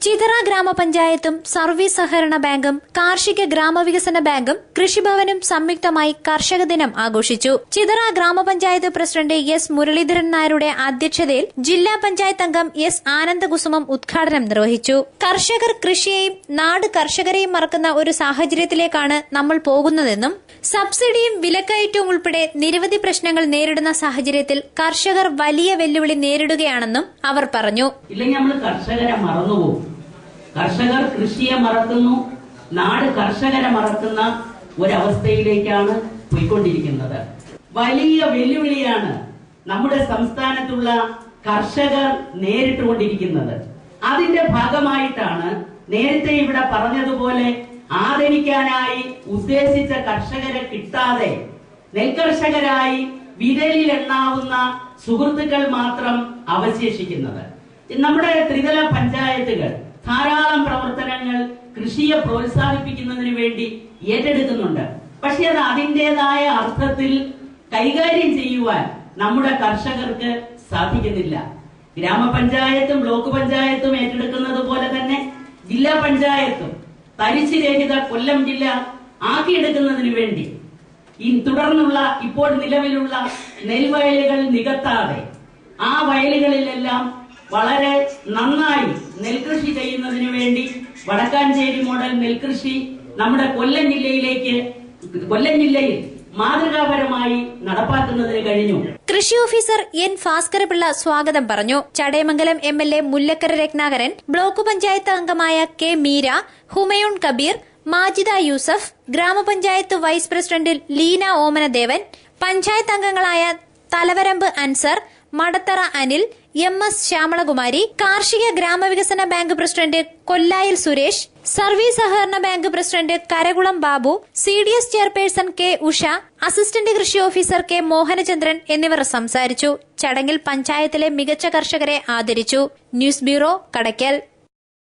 Chithara ഗ്രാമപഞ്ചായത്തും service സഹകരണ ബാങ്കും കാർഷിക ഗ്രാമവികസന ബാങ്കും കൃഷിഭവനും സംയുക്തമായി കർഷക ദിനം ആഘോഷിച്ചു. ചിതറ ഗ്രാമപഞ്ചായത്ത് പ്രസിഡന്റ് എസ് മുരളീധരൻ നായരുടെ അധ്യക്ഷതയിൽ ജില്ലാ പഞ്ചായത്ത് അംഗം എസ് ആനന്ദകുസുമം ഉദ്ഘാടനം നിർവഹിച്ചു. കർഷകർ കൃഷിയെയും നാട് കർഷകരെയും മറക്കുന്ന ഒരു സാഹചര്യത്തിലേക്കാണ് നമ്മൾ പോകുന്നതെന്നും സബ്സിഡിയും വിലക്കയറ്റവും ഉൾപ്പെടെ നിരവധി പ്രശ്നങ്ങൾ നേരിടുന്ന സാഹചര്യത്തിൽ കർഷകർ വലിയ വെല്ലുവിളി നേരിടുകയാണെന്നും അവർ പറഞ്ഞു. ഇല്ലെങ്കിൽ നമ്മൾ കർഷകരെ മറന്നുപോകും. കർഷകർ കൃഷിയെ മറക്കുന്നു, നാട് കർഷകരെ മറക്കുന്ന ഒരവസ്ഥയിലേക്കാണ് പോയിക്കൊണ്ടിരിക്കുന്നത്. വലിയ വെല്ലുവിളിയാണ് നമ്മുടെ സംസ്ഥാനത്തുള്ള കർഷകർ നേരിട്ടുകൊണ്ടിരിക്കുന്നത്. അതിന്റെ ഭാഗമായിട്ടാണ് നേരത്തെ ഇവിടെ പറഞ്ഞതുപോലെ ആദരിക്കാനായി ഉദ്ദേശിച്ച കർഷകരെ കിട്ടാതെ നെൽകർഷകരായി വിരലിലെണ്ണാവുന്ന സുഹൃത്തുക്കൾ മാത്രം അവശേഷിക്കുന്നത്. നമ്മുടെ ത്രിതല പഞ്ചായത്തുകൾ ധാരാളം പ്രവർത്തനങ്ങൾ കൃഷിയെ പ്രോത്സാഹിപ്പിക്കുന്നതിന് വേണ്ടി ഏറ്റെടുക്കുന്നുണ്ട്. പക്ഷെ അത് അതിൻ്റെതായ അർത്ഥത്തിൽ കൈകാര്യം ചെയ്യുവാൻ നമ്മുടെ കർഷകർക്ക് സാധിക്കുന്നില്ല. ഗ്രാമപഞ്ചായത്തും ബ്ലോക്ക് പഞ്ചായത്തും ഏറ്റെടുക്കുന്നത് പോലെ തന്നെ ജില്ലാ പഞ്ചായത്തും തരിശ് രഹിത കൊല്ലം ജില്ല ആക്കിയെടുക്കുന്നതിന് വേണ്ടി തുടർന്നുള്ള ഇപ്പോൾ നിലവിലുള്ള നെൽവയലുകൾ നികത്താതെ ആ വയലുകളിലെല്ലാം വളരെ നന്നായി നെൽകൃഷി ചെയ്യുന്നതിന് വേണ്ടി വടക്കാഞ്ചേരി മോഡൽ നെൽകൃഷി നമ്മുടെ കൊല്ലം ജില്ലയിൽ മാതൃകാപരമായി നടപ്പാക്കുന്നതിന് കഴിഞ്ഞു. കൃഷി ഓഫീസർ എൻ ഭാസ്കരപിള്ള സ്വാഗതം പറഞ്ഞു. ചടയമംഗലം MLA മുല്ലക്കര രത്നാകരൻ, ബ്ലോക്ക് പഞ്ചായത്ത് അംഗമായ കെ മീര, ഹുമയൂൺ കബീർ, മാജിദ യൂസഫ്, ഗ്രാമപഞ്ചായത്ത് വൈസ് പ്രസിഡന്റ് ലീന ഓമനദേവൻ, പഞ്ചായത്ത് അംഗങ്ങളായ തലവരമ്പ് അൻസർ, മടത്തറ അനിൽ, MS ശ്യാമളകുമാരി, കാർഷിക ഗ്രാമവികസന ബാങ്ക് പ്രസിഡന്റ് കൊല്ലായിൽ സുരേഷ്, സർവീസ് സഹകരണ bank president Karakulam Babu, CDS chairperson K Usha, assistant കൃഷി ഓഫീസർ കെ മോഹനചന്ദ്രൻ എന്നിവർ സംസാരിച്ചു. ചടങ്ങിൽ പഞ്ചായത്തിലെ മികച്ച കർഷകരെ ആദരിച്ചു. News bureau, Kadakkal.